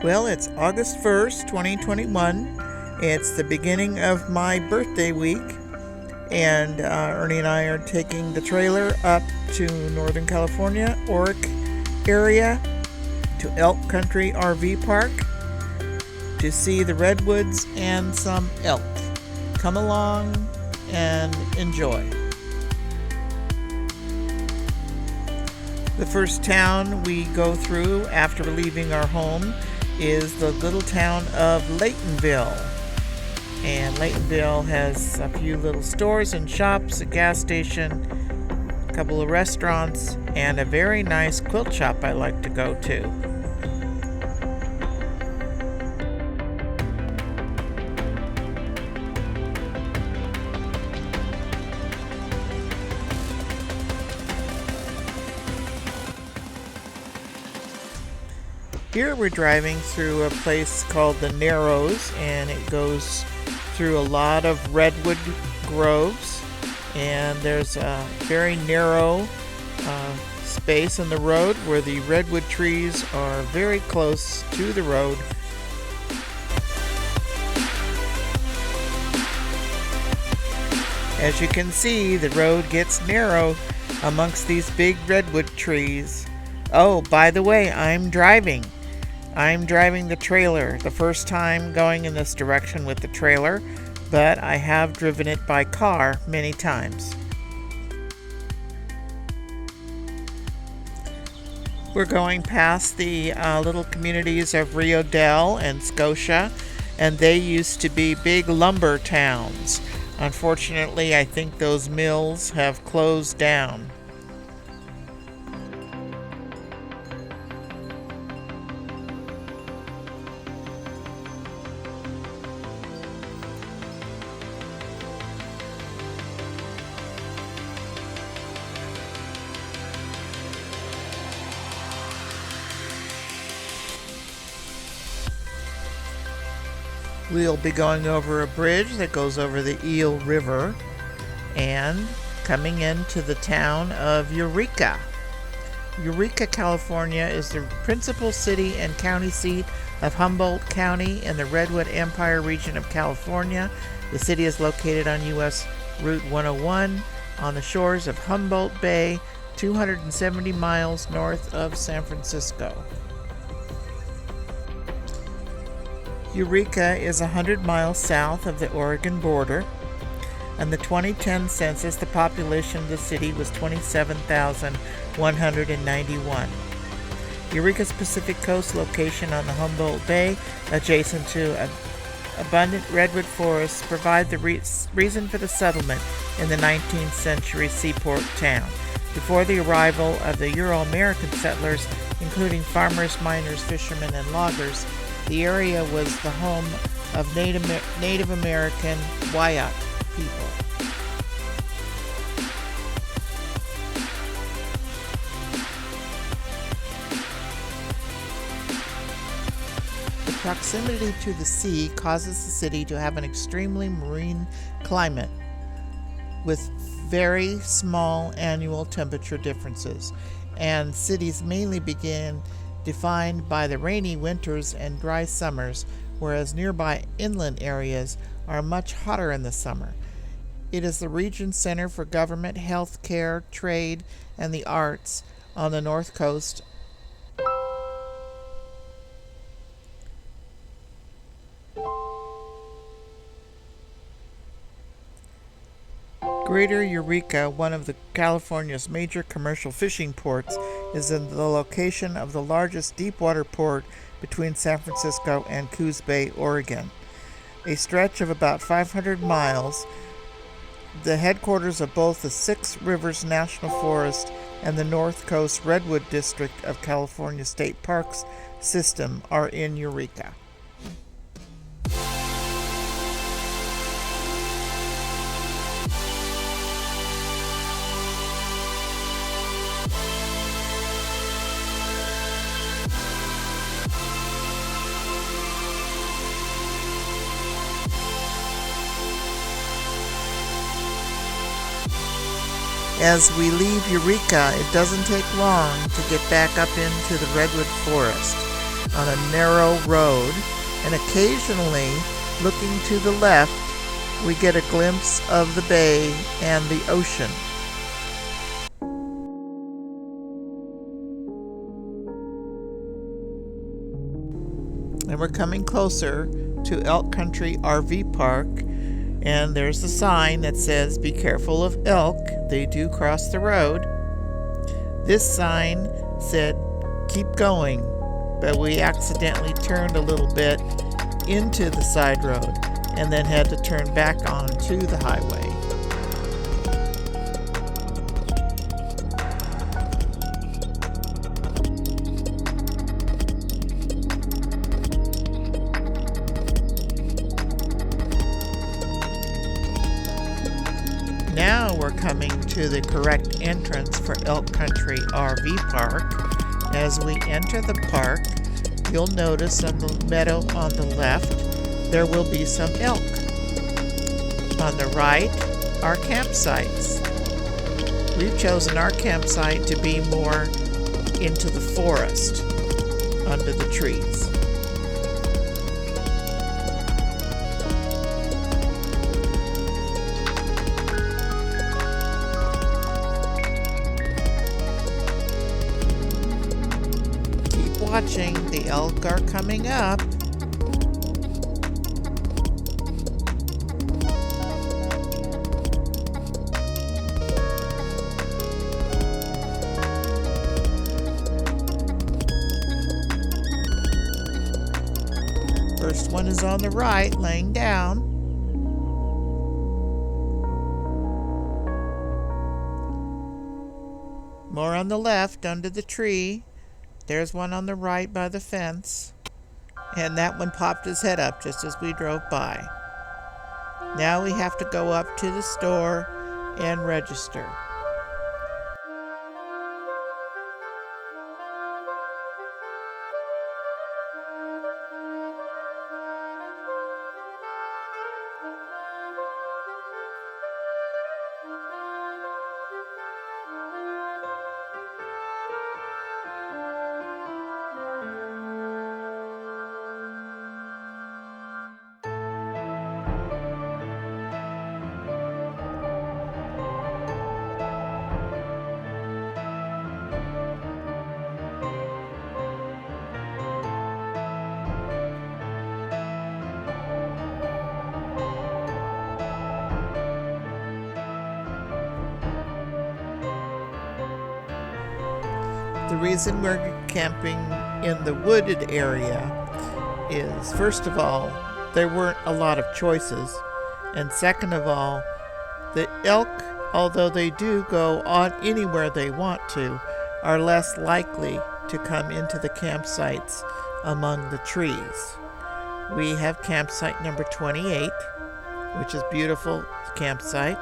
Well, it's August 1st, 2021. It's the beginning of my birthday week, and Ernie and I are taking the trailer up to Northern California, Orik area, to Elk Country RV Park to see the redwoods and some elk. Come along and enjoy. The first town we go through after leaving our home is the little town of Laytonville. And Laytonville has a few little stores and shops, a gas station, a couple of restaurants, and a very nice quilt shop I like to go to. Here we're driving through a place called the Narrows, and it goes through a lot of redwood groves, and there's a very narrow space in the road where the redwood trees are very close to the road. As you can see, the road gets narrow amongst these big redwood trees. Oh, by the way, I'm driving the trailer. The first time going in this direction with the trailer, but I have driven it by car many times. We're going past the little communities of Rio Dell and Scotia, and they used to be big lumber towns. Unfortunately, I think those mills have closed down. We'll be going over a bridge that goes over the Eel River and coming into the town of Eureka. Eureka, California is the principal city and county seat of Humboldt County in the Redwood Empire region of California. The city is located on U.S. Route 101 on the shores of Humboldt Bay, 270 miles north of San Francisco. Eureka is 100 miles south of the Oregon border. In the 2010 census, the population of the city was 27,191. Eureka's Pacific Coast location on the Humboldt Bay, adjacent to abundant redwood forests, provide the reason for the settlement in the 19th century seaport town. Before the arrival of the Euro-American settlers, including farmers, miners, fishermen, and loggers, the area was the home of Native American Wyandotte people. The proximity to the sea causes the city to have an extremely marine climate with very small annual temperature differences, and cities mainly defined by the rainy winters and dry summers, whereas nearby inland areas are much hotter in the summer. It is the region's center for government, health care, trade, and the arts on the north coast. Greater Eureka, one of California's major commercial fishing ports, is in the location of the largest deepwater port between San Francisco and Coos Bay, Oregon. A stretch of about 500 miles, the headquarters of both the Six Rivers National Forest and the North Coast Redwood District of California State Parks System are in Eureka. As we leave Eureka, it doesn't take long to get back up into the redwood forest. on a narrow road, and occasionally, looking to the left, we get a glimpse of the bay and the ocean. And we're coming closer to Elk Country RV Park, and there's a sign that says, "Be careful of elk, they do cross the road." This sign said, "Keep going," but we accidentally turned a little bit into the side road and then had to turn back onto the highway. Now we're coming to the correct entrance for Elk Country RV Park. As we enter the park, you'll notice on the meadow on the left, there will be some elk. On the right are campsites. We've chosen our campsite to be more into the forest, under the trees. Watching, the elk are coming up. First one is on the right, laying down. More on the left, under the tree. There's one on the right by the fence, and that one popped his head up just as we drove by. Now we have to go up to the store and register. The reason we're camping in the wooded area is, first of all, there weren't a lot of choices, and second of all, the elk, although they do go on anywhere they want to, are less likely to come into the campsites among the trees. We have campsite number 28, which is beautiful campsite.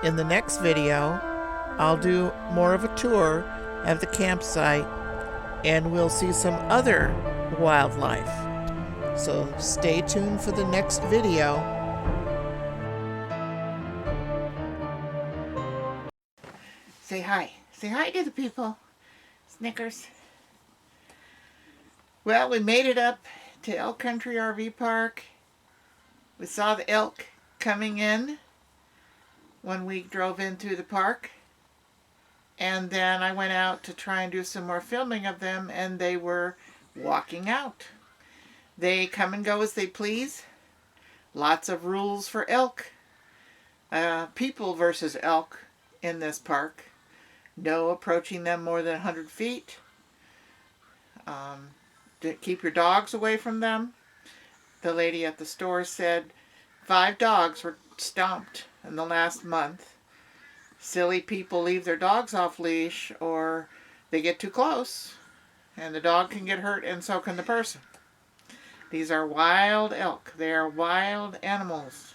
In the next video, I'll do more of a tour of the campsite, and we'll see some other wildlife. So stay tuned for the next video. Say hi. Say hi to the people. Snickers. Well, we made it up to Elk Country RV Park. We saw the elk coming in when we drove in through the park. And then I went out to try and do some more filming of them, and they were walking out. They come and go as they please. Lots of rules for elk. People versus elk in this park. No approaching them more than 100 feet. Keep your dogs away from them. The lady at the store said 5 dogs were stomped in the last month. Silly people leave their dogs off leash, or they get too close and the dog can get hurt, and so can the person. These are wild elk. They are wild animals.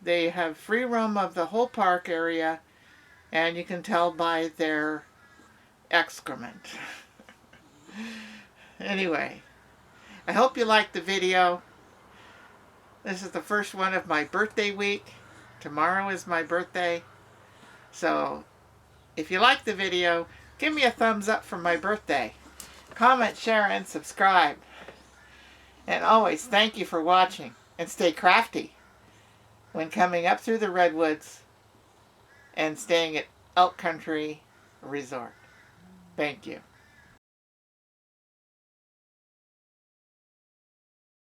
They have free roam of the whole park area, and you can tell by their excrement. Anyway, I hope you liked the video. This is the first one of my birthday week. Tomorrow is my birthday. So if you like the video, Give me a thumbs up for my birthday. Comment, share, and subscribe. And always thank you for watching. And stay crafty when coming up through the redwoods and staying at Elk Country Resort. Thank you.